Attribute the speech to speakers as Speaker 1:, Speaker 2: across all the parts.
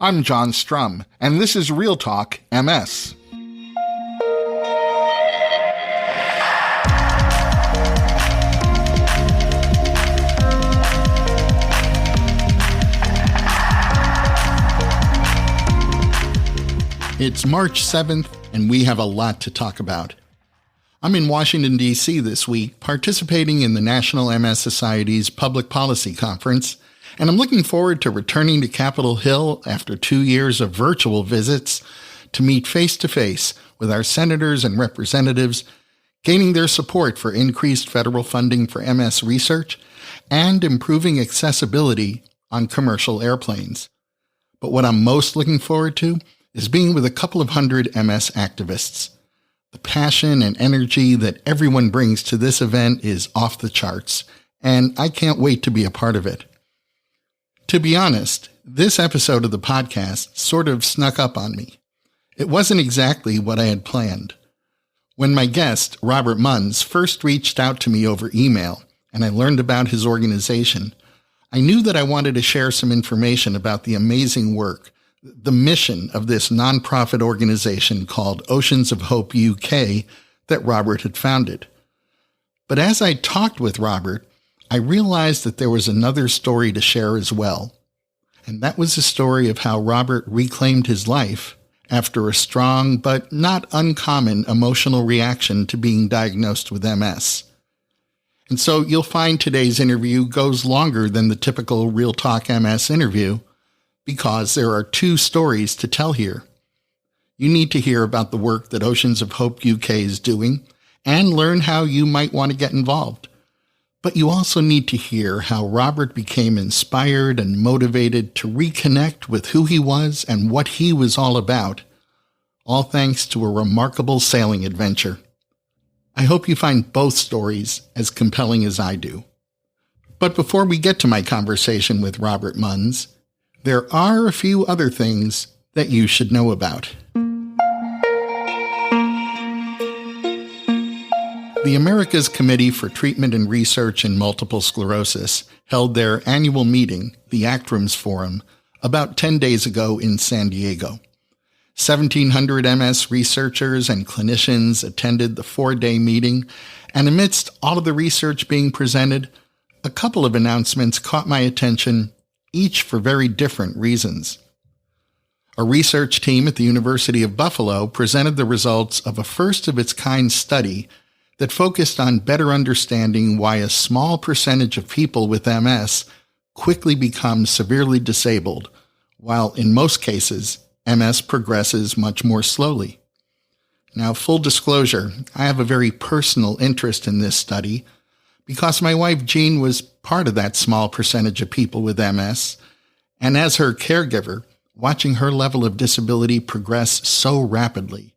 Speaker 1: I'm John Strum, and this is Real Talk MS. It's March 7th, and we have a lot to talk about. I'm in Washington, D.C. this week, participating in the National MS Society's Public Policy Conference, and I'm looking forward to returning to Capitol Hill after 2 years of virtual visits to meet face-to-face with our senators and representatives, gaining their support for increased federal funding for MS research and improving accessibility on commercial airplanes. But what I'm most looking forward to is being with a couple of hundred MS activists. The passion and energy that everyone brings to this event is off the charts, and I can't wait to be a part of it. To be honest, this episode of the podcast sort of snuck up on me. It wasn't exactly what I had planned. When my guest, Robert Munns, first reached out to me over email, and I learned about his organization, I knew that I wanted to share some information about the amazing work, the mission of this nonprofit organization called Oceans of Hope U.K. that Robert had founded. But as I talked with Robert, I realized that there was another story to share as well. And that was the story of how Robert reclaimed his life after a strong but not uncommon emotional reaction to being diagnosed with MS. And so you'll find today's interview goes longer than the typical Real Talk MS interview because there are two stories to tell here. You need to hear about the work that Oceans of Hope U.K. is doing and learn how you might want to get involved. But you also need to hear how Robert became inspired and motivated to reconnect with who he was and what he was all about, all thanks to a remarkable sailing adventure. I hope you find both stories as compelling as I do. But before we get to my conversation with Robert Munns, there are a few other things that you should know about. The America's Committee for Treatment and Research in Multiple Sclerosis held their annual meeting, the ACTRIMS Forum, about 10 days ago in San Diego. 1,700 MS researchers and clinicians attended the 4-day meeting, and amidst all of the research being presented, a couple of announcements caught my attention, each for very different reasons. A research team at the University of Buffalo presented the results of a first-of-its-kind study that focused on better understanding why a small percentage of people with MS quickly become severely disabled, while in most cases, MS progresses much more slowly. Now, full disclosure, I have a very personal interest in this study because my wife Jean was part of that small percentage of people with MS, and as her caregiver, watching her level of disability progress so rapidly,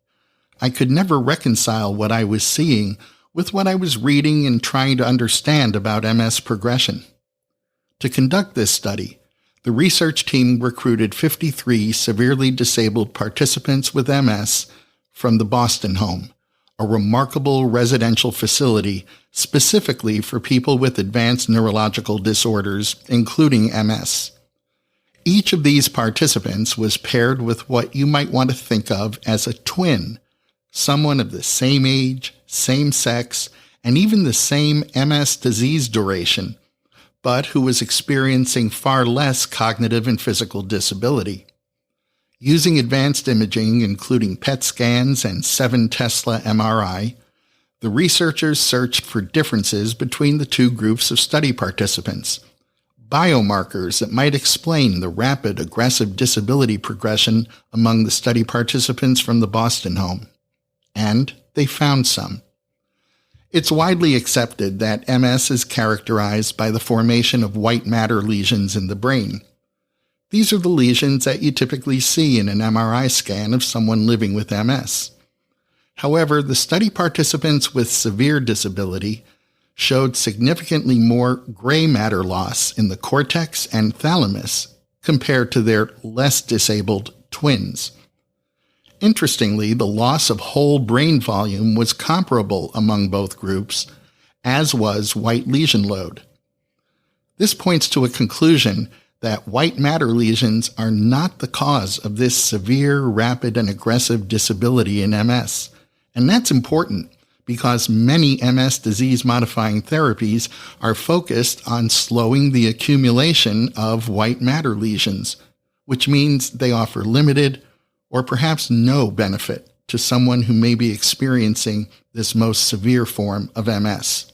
Speaker 1: I could never reconcile what I was seeing with what I was reading and trying to understand about MS progression. To conduct this study, the research team recruited 53 severely disabled participants with MS from the Boston Home, a remarkable residential facility specifically for people with advanced neurological disorders, including MS. Each of these participants was paired with what you might want to think of as a twin, someone of the same age, same sex, and even the same MS disease duration, but who was experiencing far less cognitive and physical disability. Using advanced imaging, including PET scans and 7 Tesla MRI, the researchers searched for differences between the two groups of study participants, biomarkers that might explain the rapid, aggressive disability progression among the study participants from the Boston Home. And they found some. It's widely accepted that MS is characterized by the formation of white matter lesions in the brain. These are the lesions that you typically see in an MRI scan of someone living with MS. However, the study participants with severe disability showed significantly more gray matter loss in the cortex and thalamus compared to their less disabled twins. Interestingly, the loss of whole brain volume was comparable among both groups, as was white lesion load. This points to a conclusion that white matter lesions are not the cause of this severe, rapid, and aggressive disability in MS. And that's important because many MS disease-modifying therapies are focused on slowing the accumulation of white matter lesions, which means they offer limited or perhaps no benefit to someone who may be experiencing this most severe form of MS.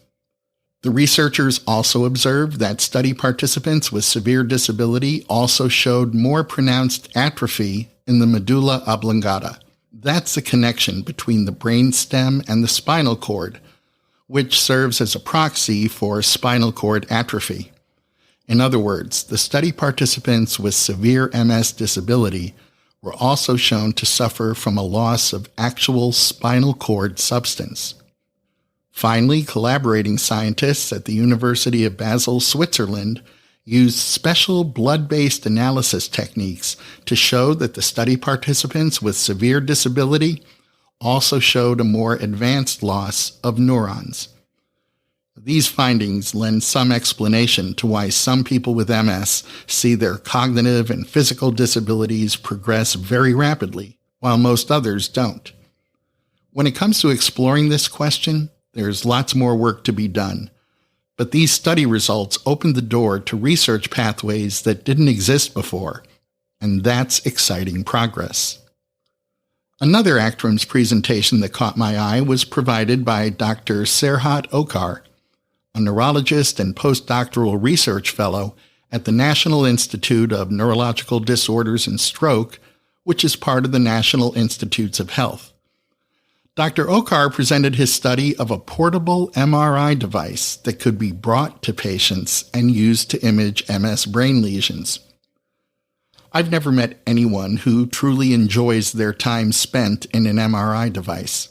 Speaker 1: The researchers also observed that study participants with severe disability also showed more pronounced atrophy in the medulla oblongata. That's the connection between the brainstem and the spinal cord, which serves as a proxy for spinal cord atrophy. In other words, the study participants with severe MS disability were also shown to suffer from a loss of actual spinal cord substance. Finally, collaborating scientists at the University of Basel, Switzerland, used special blood-based analysis techniques to show that the study participants with severe disability also showed a more advanced loss of neurons. These findings lend some explanation to why some people with MS see their cognitive and physical disabilities progress very rapidly, while most others don't. When it comes to exploring this question, there's lots more work to be done. But these study results opened the door to research pathways that didn't exist before, and that's exciting progress. Another ACTRIMS presentation that caught my eye was provided by Dr. Serhat Okar, a neurologist and postdoctoral research fellow at the National Institute of Neurological Disorders and Stroke, which is part of the National Institutes of Health. Dr. Okar presented his study of a portable MRI device that could be brought to patients and used to image MS brain lesions. I've never met anyone who truly enjoys their time spent in an MRI device,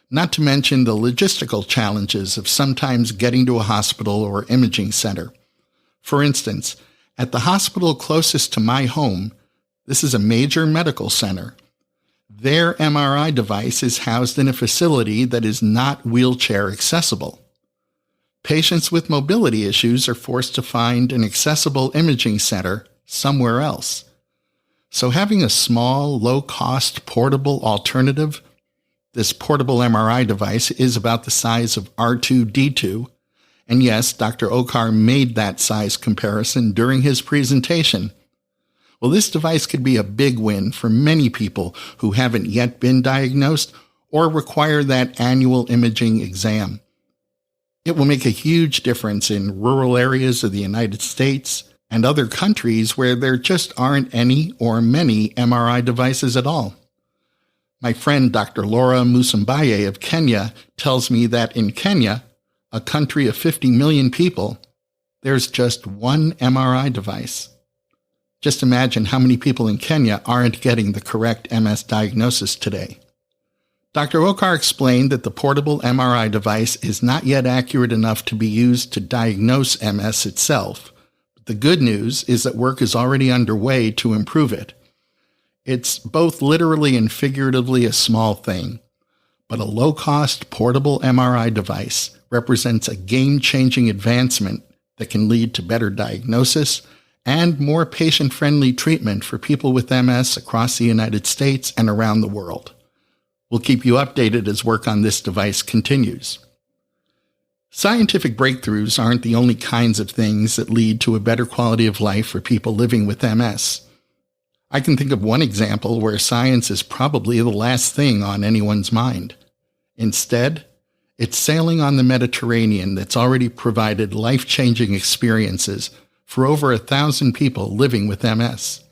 Speaker 1: not to mention the logistical challenges of sometimes getting to a hospital or imaging center. For instance, at the hospital closest to my home, this is a major medical center. Their MRI device is housed in a facility that is not wheelchair accessible. Patients with mobility issues are forced to find an accessible imaging center somewhere else. So having a small, low-cost, portable alternative, this portable MRI device is about the size of R2-D2, and yes, Dr. Okar made that size comparison during his presentation. Well, this device could be a big win for many people who haven't yet been diagnosed or require that annual imaging exam. It will make a huge difference in rural areas of the United States and other countries where there just aren't any or many MRI devices at all. My friend Dr. Laura Musambaye of Kenya tells me that in Kenya, a country of 50 million people, there's just one MRI device. Just imagine how many people in Kenya aren't getting the correct MS diagnosis today. Dr. Okar explained that the portable MRI device is not yet accurate enough to be used to diagnose MS itself. But the good news is that work is already underway to improve it. It's both literally and figuratively a small thing, but a low-cost portable MRI device represents a game-changing advancement that can lead to better diagnosis and more patient-friendly treatment for people with MS across the United States and around the world. We'll keep you updated as work on this device continues. Scientific breakthroughs aren't the only kinds of things that lead to a better quality of life for people living with MS. I can think of one example where science is probably the last thing on anyone's mind. Instead, it's sailing on the Mediterranean that's already provided life-changing experiences for over 1,000 people living with MS.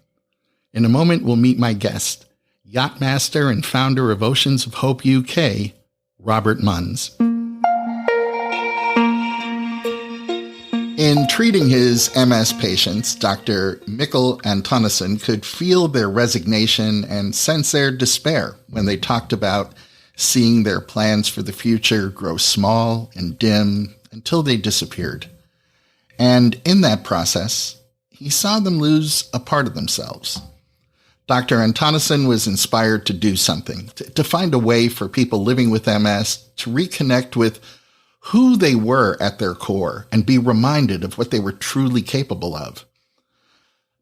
Speaker 1: In a moment, we'll meet my guest, yachtmaster and founder of Oceans of Hope U.K, Robert Munns. In treating his MS patients, Dr. Mikkel Antonisson could feel their resignation and sense their despair when they talked about seeing their plans for the future grow small and dim until they disappeared. And in that process, he saw them lose a part of themselves. Dr. Antonisson was inspired to do something, to find a way for people living with MS to reconnect with who they were at their core and be reminded of what they were truly capable of.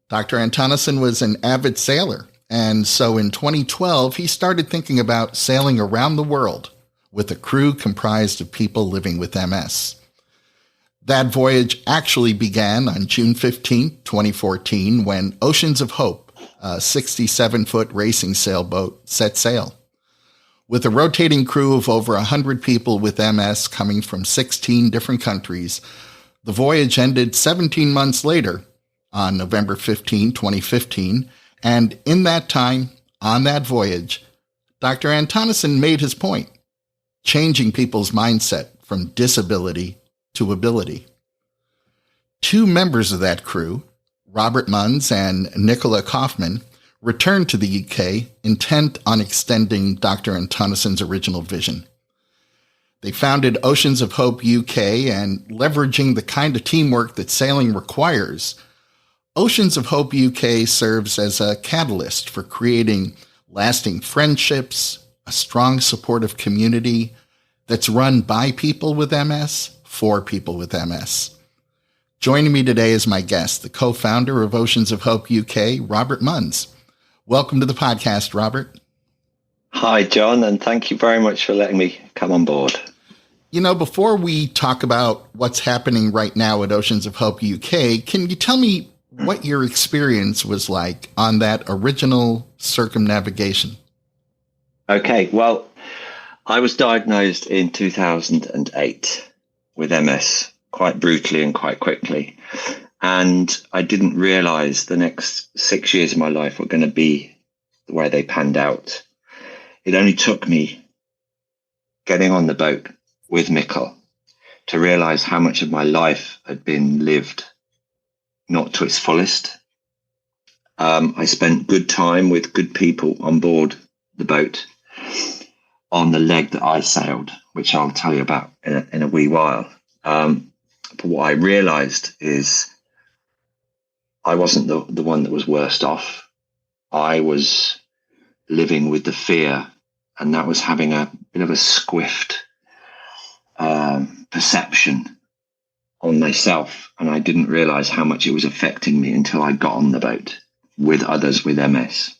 Speaker 1: Dr. Antonison was an avid sailor, and so in 2012, he started thinking about sailing around the world with a crew comprised of people living with MS. That voyage actually began on June 15, 2014, when Oceans of Hope, a 67-foot racing sailboat, set sail. With a rotating crew of over 100 people with MS coming from 16 different countries, the voyage ended 17 months later on November 15, 2015, and in that time, on that voyage, Dr. Antonison made his point, changing people's mindset from disability to ability. Two members of that crew, Robert Munns and Nicola Kaufman, returned to the UK intent on extending Dr. Antonison's original vision. They founded Oceans of Hope U.K, and leveraging the kind of teamwork that sailing requires, Oceans of Hope U.K. serves as a catalyst for creating lasting friendships, a strong supportive community that's run by people with MS, for people with MS. Joining me today is my guest, the co-founder of Oceans of Hope UK, Robert Munns. Welcome to the podcast, Robert.
Speaker 2: Hi, John, and thank you very much for letting me come on board.
Speaker 1: You know, before we talk about what's happening right now at Oceans of Hope UK, can you tell me what your experience was like on that original circumnavigation?
Speaker 2: Okay, well, I was diagnosed in 2008 with MS, quite brutally and quite quickly. And I didn't realize the next 6 years of my life were going to be the way they panned out. It only took me getting on the boat with Mikkel to realize how much of my life had been lived not to its fullest. I spent good time with good people on board the boat on the leg that I sailed, which I'll tell you about in a wee while. But what I realized is I wasn't the one that was worst off. I was living with the fear, and that was having a bit of a squiffed perception on myself. And I didn't realize how much it was affecting me until I got on the boat with others with MS.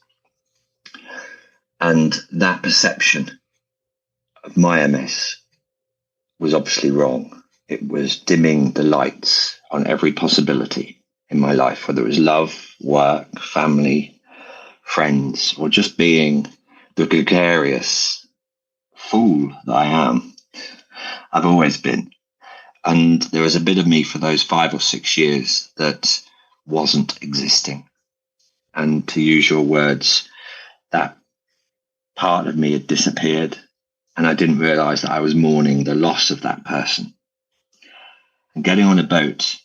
Speaker 2: And that perception of my MS was obviously wrong. It was dimming the lights on every possibility in my life, whether it was love, work, family, friends, or just being the gregarious fool that I am. I've always been. And there was a bit of me for those 5 or 6 years that wasn't existing. And to use your words, that part of me had disappeared, and I didn't realize that I was mourning the loss of that person. And getting on a boat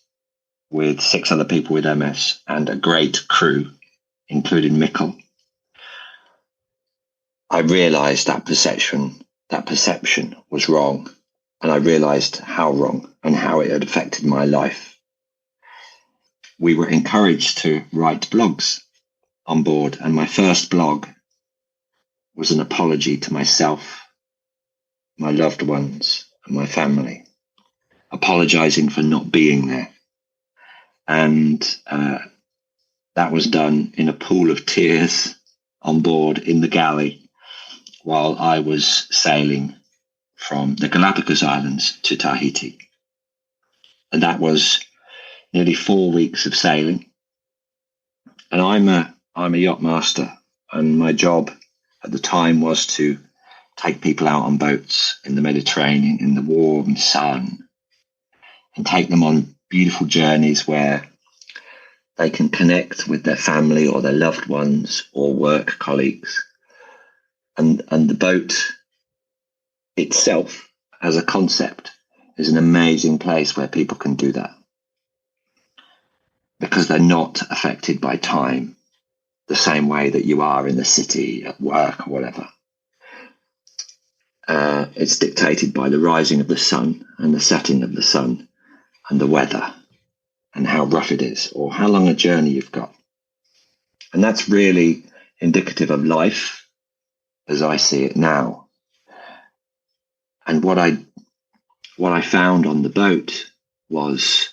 Speaker 2: with 6 other people with MS and a great crew, including Mikkel, I realized that perception was wrong. And I realized how wrong and how it had affected my life. We were encouraged to write blogs on board, and my first blog was an apology to myself, my loved ones, and my family, apologizing for not being there. And that was done in a pool of tears on board in the galley while I was sailing from the Galapagos Islands to Tahiti. And that was nearly 4 weeks of sailing. And I'm a yacht master, and my job at the time was to take people out on boats in the Mediterranean in the warm sun and take them on beautiful journeys where they can connect with their family or their loved ones or work colleagues. And the boat itself as a concept is an amazing place where people can do that because they're not affected by time the same way that you are in the city at work or whatever. It's dictated by the rising of the sun and the setting of the sun and the weather and how rough it is or how long a journey you've got. And that's really indicative of life as I see it now. And what I found on the boat was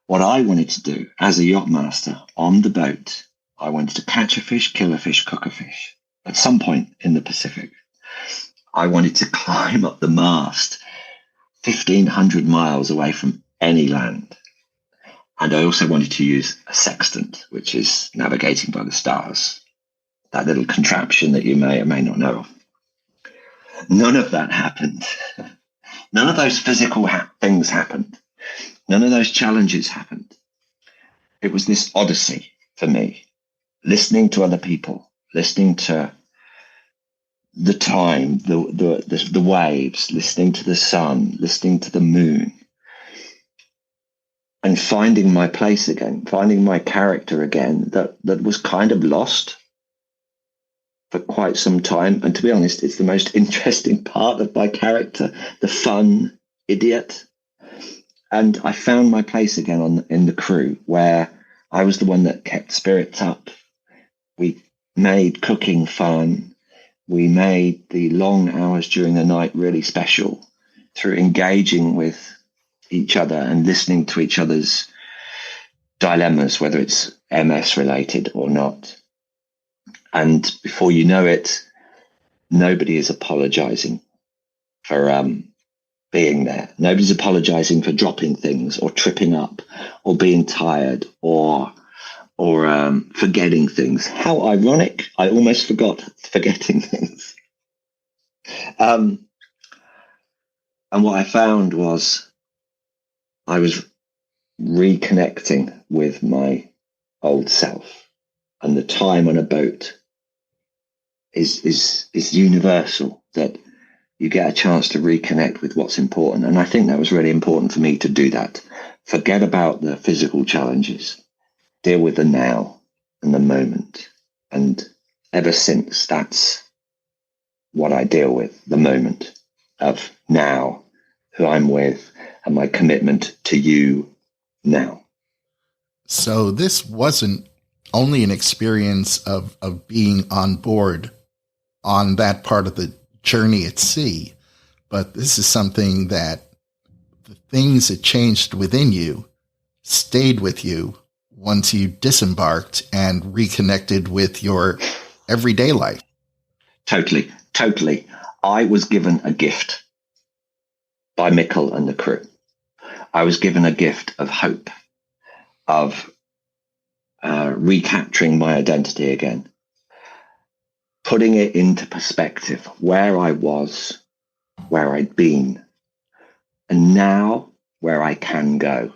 Speaker 2: What I wanted to do as a yacht master on the boat, I wanted to catch a fish, kill a fish, cook a fish. At some point in the Pacific, I wanted to climb up the mast 1,500 miles away from any land. And I also wanted to use a sextant, which is navigating by the stars, that little contraption that you may or may not know of. None of that happened. None of those physical things happened. None of those challenges happened. It was this odyssey for me, listening to other people, listening to the time, the waves, listening to the sun, listening to the moon, and finding my place again, finding my character again that was kind of lost for quite some time. And to be honest, it's the most interesting part of my character, the fun idiot. And I found my place again in the crew, where I was the one that kept spirits up. We made cooking fun. We made the long hours during the night really special through engaging with each other and listening to each other's dilemmas, whether it's MS related or not. And before you know it, nobody is apologizing for being there. Nobody's apologizing for dropping things or tripping up or being tired or forgetting things. How ironic. I almost forgot forgetting things. And what I found was I was reconnecting with my old self, and the time on a boat is universal, that you get a chance to reconnect with what's important. And I think that was really important for me to do that. Forget about the physical challenges, deal with the now and the moment. And ever since, that's what I deal with, the moment of now, who I'm with, and my commitment to you now.
Speaker 1: So this wasn't only an experience of being on board on that part of the journey at sea, but this is something that the things that changed within you stayed with you once you disembarked and reconnected with your everyday life.
Speaker 2: Totally. I was given a gift by Mikkel and the crew. I was given a gift of hope, of recapturing my identity again, putting it into perspective, where I was, where I'd been, and now where I can go,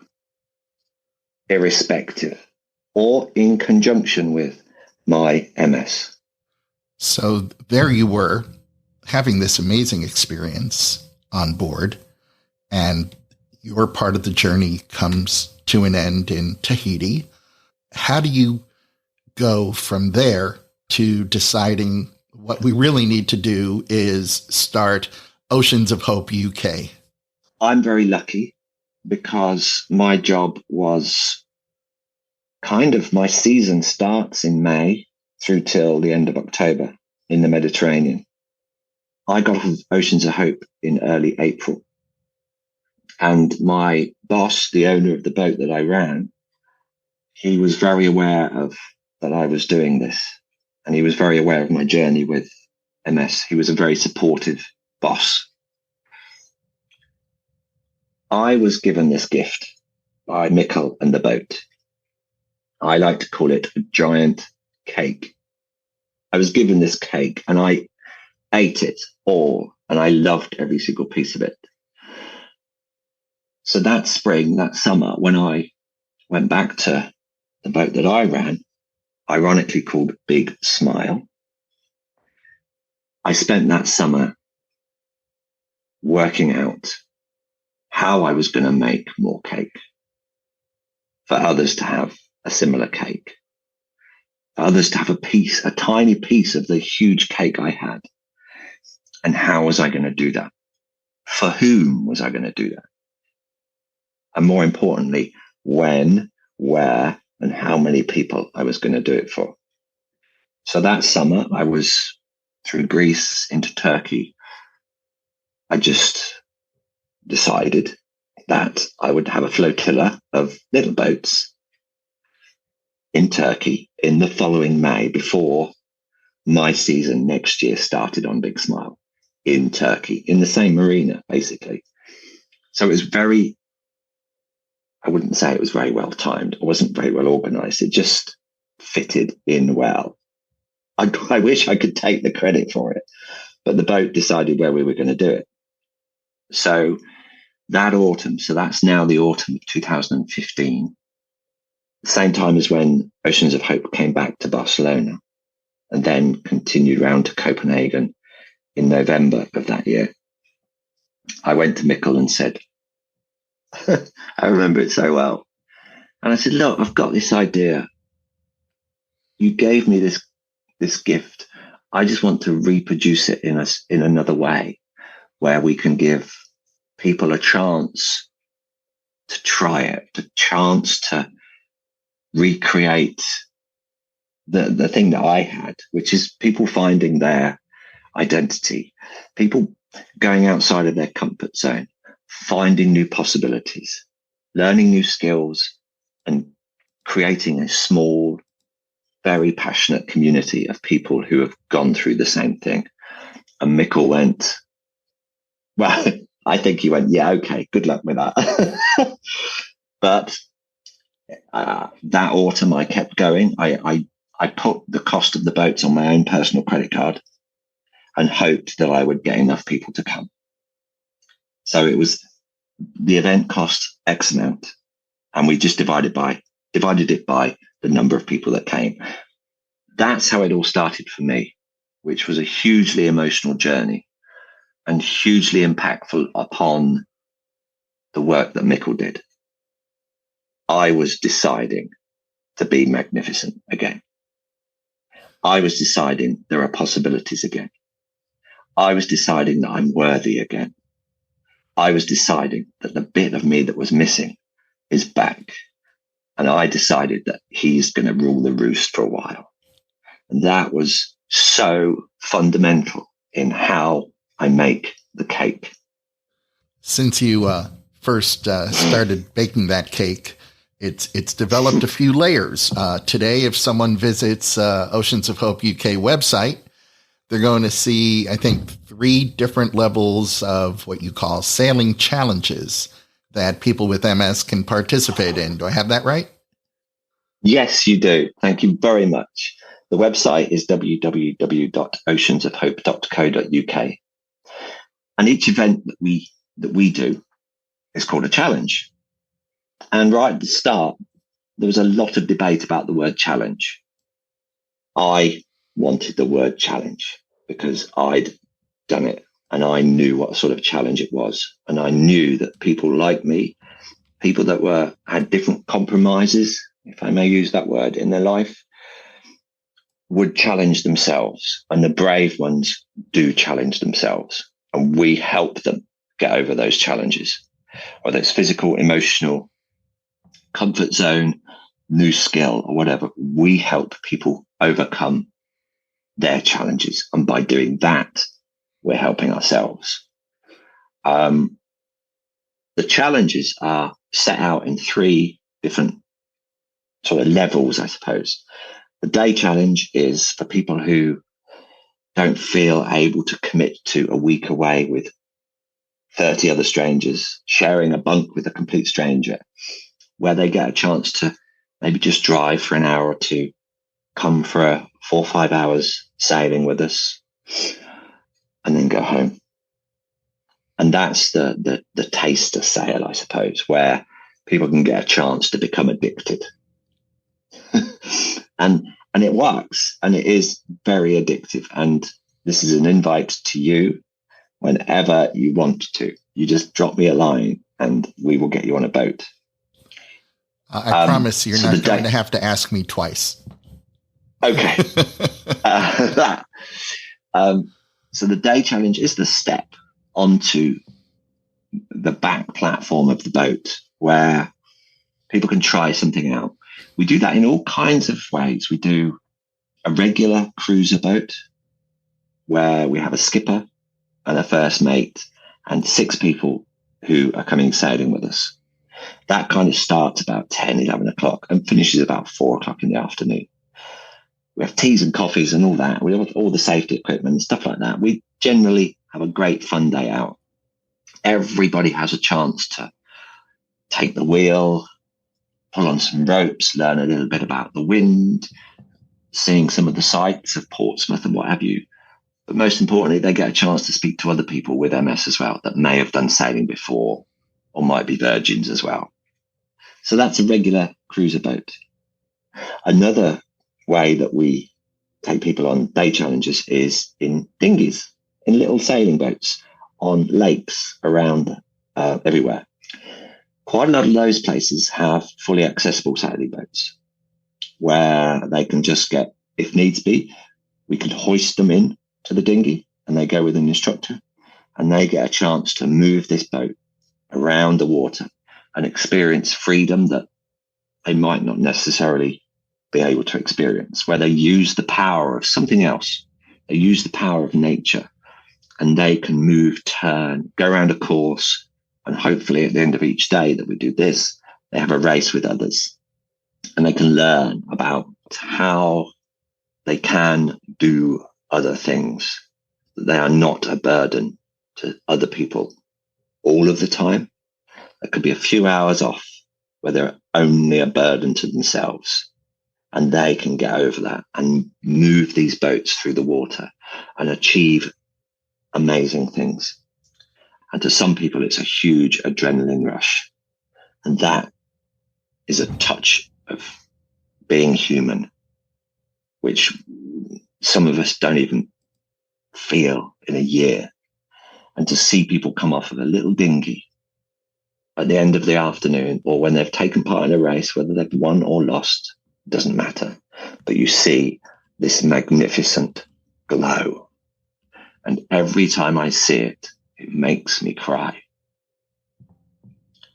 Speaker 2: irrespective or in conjunction with my MS.
Speaker 1: So there you were, having this amazing experience on board, and your part of the journey comes to an end in Tahiti. How do you go from there to deciding what we really need to do is start Oceans of Hope UK?
Speaker 2: I'm very lucky because my job was kind of, my season starts in May through till the end of October in the Mediterranean. I got off Oceans of Hope in early April. And my boss, the owner of the boat that I ran, he was very aware of that I was doing this. And he was very aware of my journey with MS. He was a very supportive boss. I was given this gift by Mikkel and the boat. I like to call it a giant cake. I was given this cake and I ate it all, and I loved every single piece of it. So that spring, that summer, when I went back to the boat that I ran, ironically called Big Smile, I spent that summer working out how I was going to make more cake for others to have a similar cake, for others to have a tiny piece of the huge cake I had. And how was I going to do that? For whom was I going to do that? And more importantly, when, where, and how many people I was going to do it for. So that summer, I was through Greece into Turkey. I just decided that I would have a flotilla of little boats in Turkey in the following May, before my season next year started on Big Smile in Turkey, in the same marina, basically. So it was I wouldn't say it was very well timed. It wasn't very well organized. It just fitted in well. I wish I could take the credit for it, but the boat decided where we were going to do it. So that autumn, so that's now the autumn of 2015, the same time as when Oceans of Hope came back to Barcelona and then continued round to Copenhagen in November of that year. I went to Mikkel and said, I remember it so well. And I said, look, I've got this idea. You gave me this gift. I just want to reproduce it in another way, where we can give people a chance to try it, a chance to recreate the thing that I had, which is people finding their identity, people going outside of their comfort zone, finding new possibilities, learning new skills, and creating a small, very passionate community of people who have gone through the same thing. And Mikkel went, well, I think he went, yeah, okay, good luck with that. But that autumn I kept going. I put the cost of the boats on my own personal credit card and hoped that I would get enough people to come. So the event cost X amount, and we just divided it by the number of people that came. That's how it all started for me, which was a hugely emotional journey and hugely impactful upon the work that Mikkel did. I was deciding to be magnificent again. I was deciding there are possibilities again. I was deciding that I'm worthy again. I was deciding that the bit of me that was missing is back. And I decided that he's going to rule the roost for a while. And that was so fundamental in how I make the cake.
Speaker 1: Since you first started baking that cake, it's developed a few layers. Today, if someone visits Oceans of Hope UK website, they're going to see, I think, 3 different levels of what you call sailing challenges that people with MS can participate in. Do I have that right?
Speaker 2: Yes, you do. Thank you very much. The website is www.oceansofhope.co.uk. And each event that we do is called a challenge. And right at the start, there was a lot of debate about the word challenge. I wanted the word challenge because I'd done it and I knew what sort of challenge it was. And I knew that people like me, people that had different compromises, if I may use that word, in their life, would challenge themselves. And the brave ones do challenge themselves. And we help them get over those challenges, whether it's physical, emotional, comfort zone, new skill, or whatever. We help people overcome their challenges. And by doing that, we're helping ourselves. The challenges are set out in 3 different sort of levels, I suppose. The day challenge is for people who don't feel able to commit to a week away with 30 other strangers, sharing a bunk with a complete stranger, where they get a chance to maybe just drive for an hour or 2, come for 4 or 5 hours sailing with us, and then go home. And that's the taster sail, I suppose, where people can get a chance to become addicted. And it works, and it is very addictive. And this is an invite to you whenever you want to. You just drop me a line and we will get you on a boat.
Speaker 1: I promise you're not going to have to ask me twice.
Speaker 2: Okay. So the day challenge is the step onto the back platform of the boat where people can try something out. We do that in all kinds of ways. We do a regular cruiser boat where we have a skipper and a first mate and 6 people who are coming sailing with us. That kind of starts about 10, 11 o'clock and finishes about 4 o'clock in the afternoon. We have teas and coffees and all that. We have all the safety equipment and stuff like that. We generally have a great fun day out. Everybody has a chance to take the wheel, pull on some ropes, learn a little bit about the wind, seeing some of the sights of Portsmouth and what have you. But most importantly, they get a chance to speak to other people with MS as well that may have done sailing before or might be virgins as well. So that's a regular cruiser boat. Another way that we take people on day challenges is in dinghies, in little sailing boats on lakes around everywhere. Quite a lot of those places have fully accessible sailing boats where they can just get, if needs be, we can hoist them in to the dinghy and they go with an instructor and they get a chance to move this boat around the water and experience freedom that they might not necessarily be able to experience, where they use the power of something else. They use the power of nature and they can move, turn, go around a course. And hopefully at the end of each day that we do this, they have a race with others and they can learn about how they can do other things. They are not a burden to other people all of the time. There could be a few hours off where they're only a burden to themselves, and they can get over that and move these boats through the water and achieve amazing things. And to some people, it's a huge adrenaline rush. And that is a touch of being human, which some of us don't even feel in a year. And to see people come off of a little dinghy at the end of the afternoon, or when they've taken part in a race, whether they've won or lost, doesn't matter. But you see this magnificent glow. And every time I see it, it makes me cry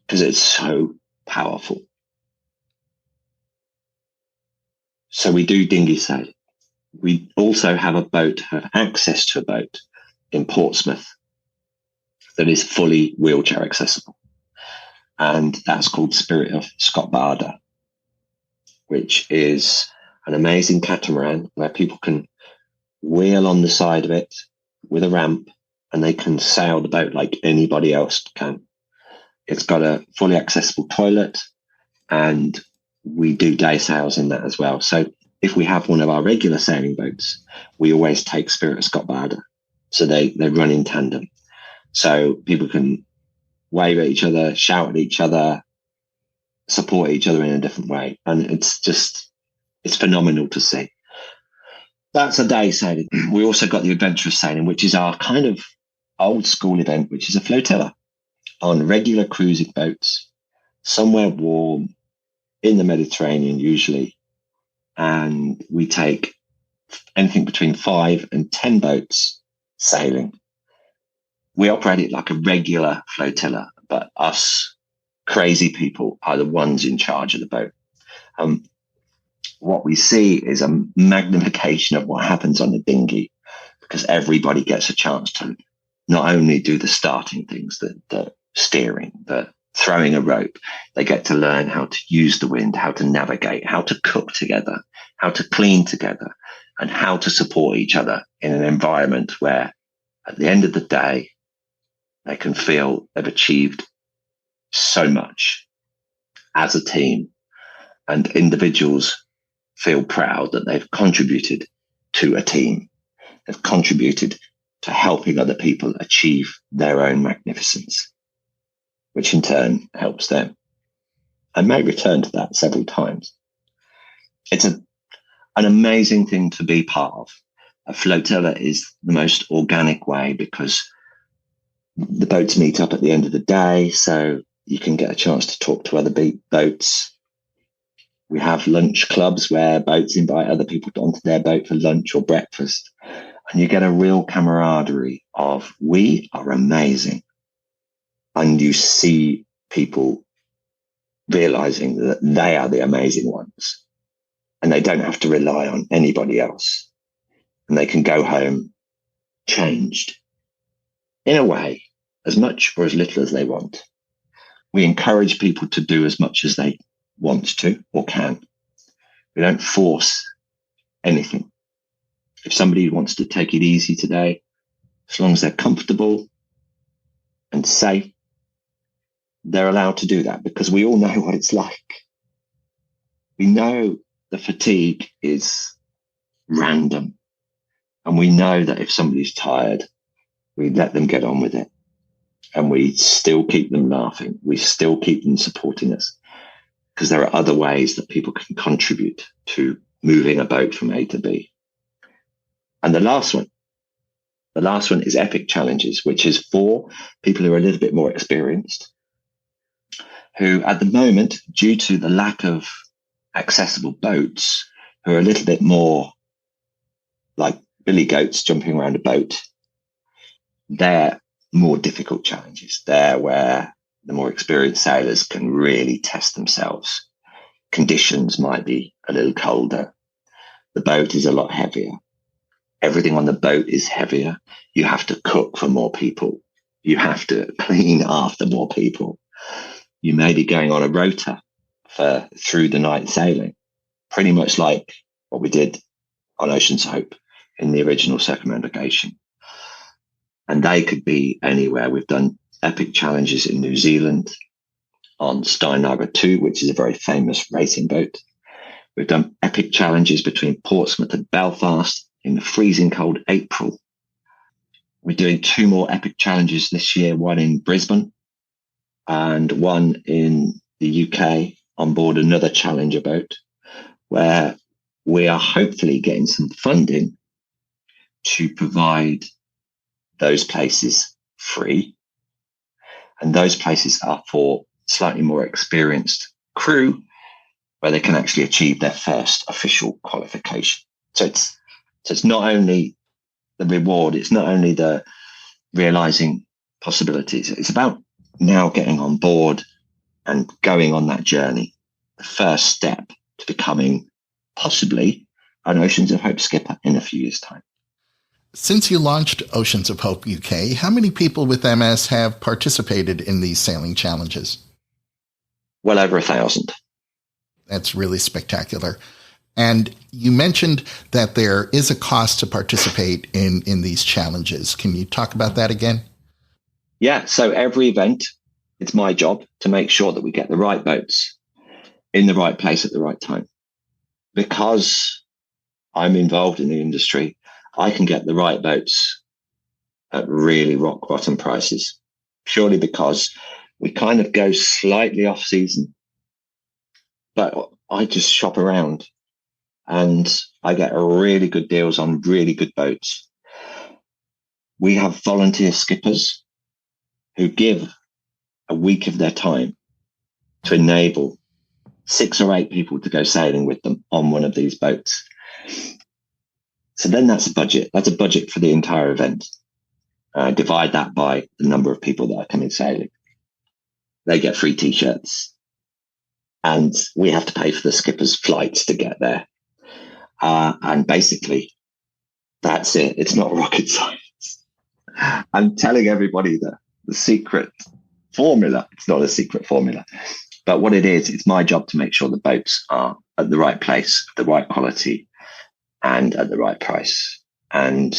Speaker 2: because it's so powerful. So we do dinghy sailing. We also have access to a boat in Portsmouth that is fully wheelchair accessible. And that's called Spirit of Scott Barder, which is an amazing catamaran where people can wheel on the side of it with a ramp and they can sail the boat like anybody else can. It's got a fully accessible toilet and we do day sails in that as well. So if we have one of our regular sailing boats, we always take Spirit of Scott Barder. So they run in tandem. So people can wave at each other, shout at each other, support each other in a different way. And it's phenomenal to see. That's a day sailing. We also got the adventurous sailing, which is our kind of old school event, which is a flotilla on regular cruising boats, somewhere warm in the Mediterranean usually. And we take anything between 5 and 10 boats sailing. We operate it like a regular flotilla, but us crazy people are the ones in charge of the boat. What we see is a magnification of what happens on the dinghy, because everybody gets a chance to not only do the starting things, the steering, the throwing a rope. They get to learn how to use the wind, how to navigate, how to cook together, how to clean together, and how to support each other in an environment where at the end of the day, they can feel they've achieved so much as a team, and individuals feel proud that they've contributed to a team. They've contributed to helping other people achieve their own magnificence, which in turn helps them. I may return to that several times. It's an amazing thing to be part of. A flotilla is the most organic way because the boats meet up at the end of the day, so you can get a chance to talk to other boats. We have lunch clubs where boats invite other people onto their boat for lunch or breakfast. And you get a real camaraderie of, we are amazing. And you see people realizing that they are the amazing ones. And they don't have to rely on anybody else. And they can go home changed. In a way, as much or as little as they want. We encourage people to do as much as they want to or can. We don't force anything. If somebody wants to take it easy today, as long as they're comfortable and safe, they're allowed to do that, because we all know what it's like. We know the fatigue is random, and we know that if somebody's tired, we let them get on with it, and we still keep them laughing. We still keep them supporting us, because there are other ways that people can contribute to moving a boat from A to B. And the last one is epic challenges, which is for people who are a little bit more experienced, who at the moment, due to the lack of accessible boats, who are a little bit more like billy goats jumping around a boat, they're more difficult challenges. They're where the more experienced sailors can really test themselves. Conditions might be a little colder. The boat is a lot heavier. Everything on the boat is heavier. You have to cook for more people. You have to clean after more people. You may be going on a rota for through the night sailing, pretty much like what we did on Oceans of Hope in the original circumnavigation. And they could be anywhere. We've done epic challenges in New Zealand on Steinlager 2, which is a very famous racing boat. We've done epic challenges between Portsmouth and Belfast in the freezing cold April. We're doing 2 more epic challenges this year, one in Brisbane and one in the UK on board another Challenger boat, where we are hopefully getting some funding to provide those places free. And those places are for slightly more experienced crew, where they can actually achieve their first official qualification. So it's not only the reward, it's not only the realizing possibilities, it's about now getting on board and going on that journey, the first step to becoming possibly an Oceans of Hope skipper in a few years' time.
Speaker 1: Since you launched Oceans of Hope UK, how many people with MS have participated in these sailing challenges?
Speaker 2: Well over 1,000.
Speaker 1: That's really spectacular. And you mentioned that there is a cost to participate in these challenges. Can you talk about that again?
Speaker 2: Yeah, so every event, it's my job to make sure that we get the right boats in the right place at the right time. Because I'm involved in the industry, I can get the right boats at really rock bottom prices, purely because we kind of go slightly off season. But I just shop around and I get really good deals on really good boats. We have volunteer skippers who give a week of their time to enable 6 or 8 people to go sailing with them on one of these boats. So then that's a budget. That's a budget for the entire event. Divide that by the number of people that are coming sailing. They get free t-shirts. And we have to pay for the skipper's flights to get there. And basically, that's it. It's not rocket science. I'm telling everybody the secret formula. It's not a secret formula. But what it is, it's my job to make sure the boats are at the right place, the right quality, and at the right price. And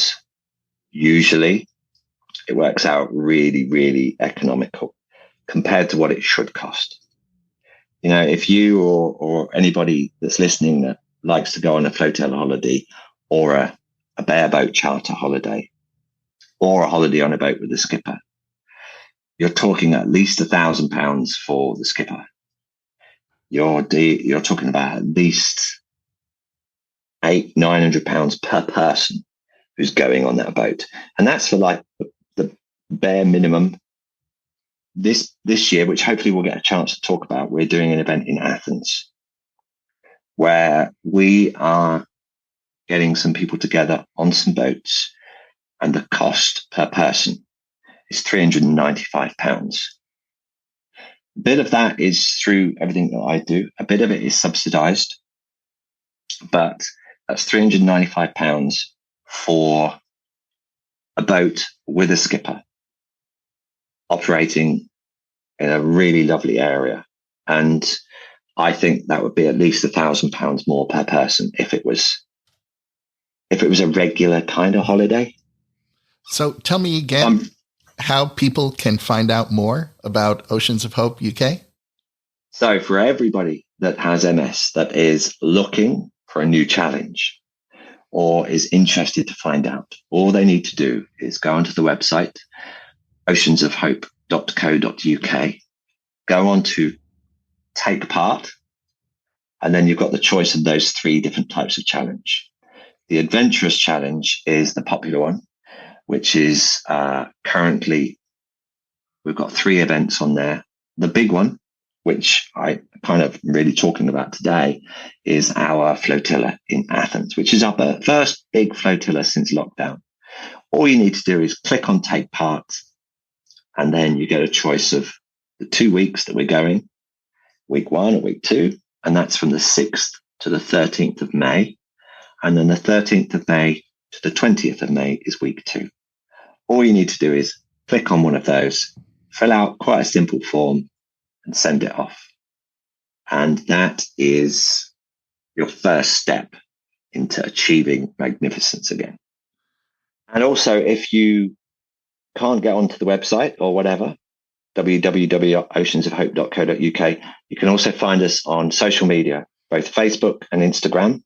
Speaker 2: usually it works out really, really economical compared to what it should cost. You know, if you or anybody that's listening that likes to go on a floatel holiday or a bareboat charter holiday or a holiday on a boat with a skipper, you're talking at least £1,000 for the skipper. You're talking about at least £800-900 per person who's going on that boat, and that's for like the bare minimum. This year, which hopefully we'll get a chance to talk about, we're doing an event in Athens where we are getting some people together on some boats, and the cost per person is £395. A bit of that is through everything that I do. A bit of it is subsidized, but that's £395 for a boat with a skipper. operating in a really lovely area. And I think that would be at least £1,000 more per person if it was a regular kind of holiday.
Speaker 1: So tell me again how people can find out more about Oceans of Hope UK.
Speaker 2: So for everybody that has MS that is looking for a new challenge or is interested to find out, all they need to do is go onto the website, oceansofhope.co.uk, go on to take part, and then you've got the choice of those 3 different types of challenge. The adventurous challenge is the popular one, which is currently, we've got 3 events on there. The big one, which I kind of really talking about today, is our flotilla in Athens, which is our first big flotilla since lockdown. All you need to do is click on take part, and then you get a choice of the 2 weeks that we're going, week 1 or week 2, and that's from the 6th to the 13th of May. And then the 13th of May to the 20th of May is week 2. All you need to do is click on one of those, fill out quite a simple form, and send it off. And that is your first step into achieving magnificence again. And also, if you can't get onto the website or whatever, www.oceansofhope.co.uk, you can also find us on social media, both Facebook and Instagram.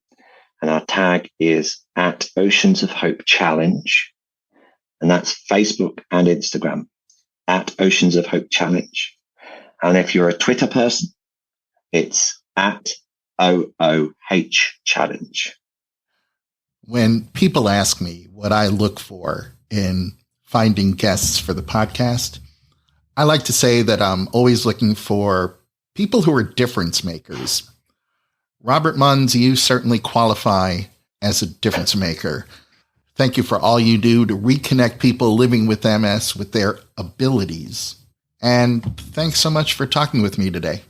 Speaker 2: And our tag is at Oceans of Hope Challenge. And that's Facebook and Instagram, at Oceans of Hope Challenge. And if you're a Twitter person, it's at OOH Challenge.
Speaker 1: When people ask me what I look for in finding guests for the podcast, I like to say that I'm always looking for people who are difference makers. Robert Munns, you certainly qualify as a difference maker. Thank you for all you do to reconnect people living with MS with their abilities. And thanks so much for talking with me today.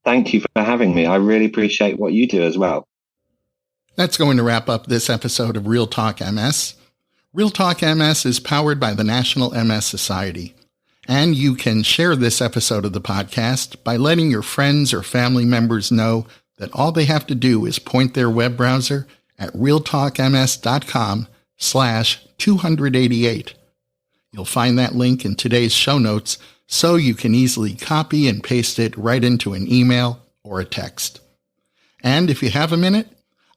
Speaker 2: Thank you for having me. I really appreciate what you do as well.
Speaker 1: That's going to wrap up this episode of Real Talk MS. Real Talk MS is powered by the National MS Society. And you can share this episode of the podcast by letting your friends or family members know that all they have to do is point their web browser at realtalkms.com/288. You'll find that link in today's show notes so you can easily copy and paste it right into an email or a text. And if you have a minute,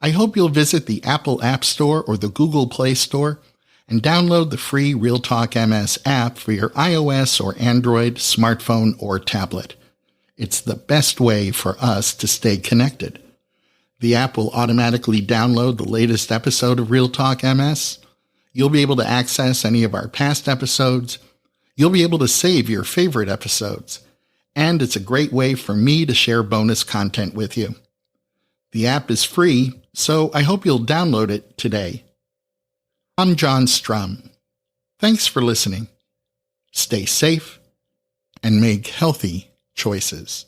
Speaker 1: I hope you'll visit the Apple App Store or the Google Play Store and download the free Real Talk MS app for your iOS or Android smartphone or tablet. It's the best way for us to stay connected. The app will automatically download the latest episode of Real Talk MS. You'll be able to access any of our past episodes. You'll be able to save your favorite episodes. And it's a great way for me to share bonus content with you. The app is free, so I hope you'll download it today. I'm John Strum. Thanks for listening. Stay safe and make healthy choices.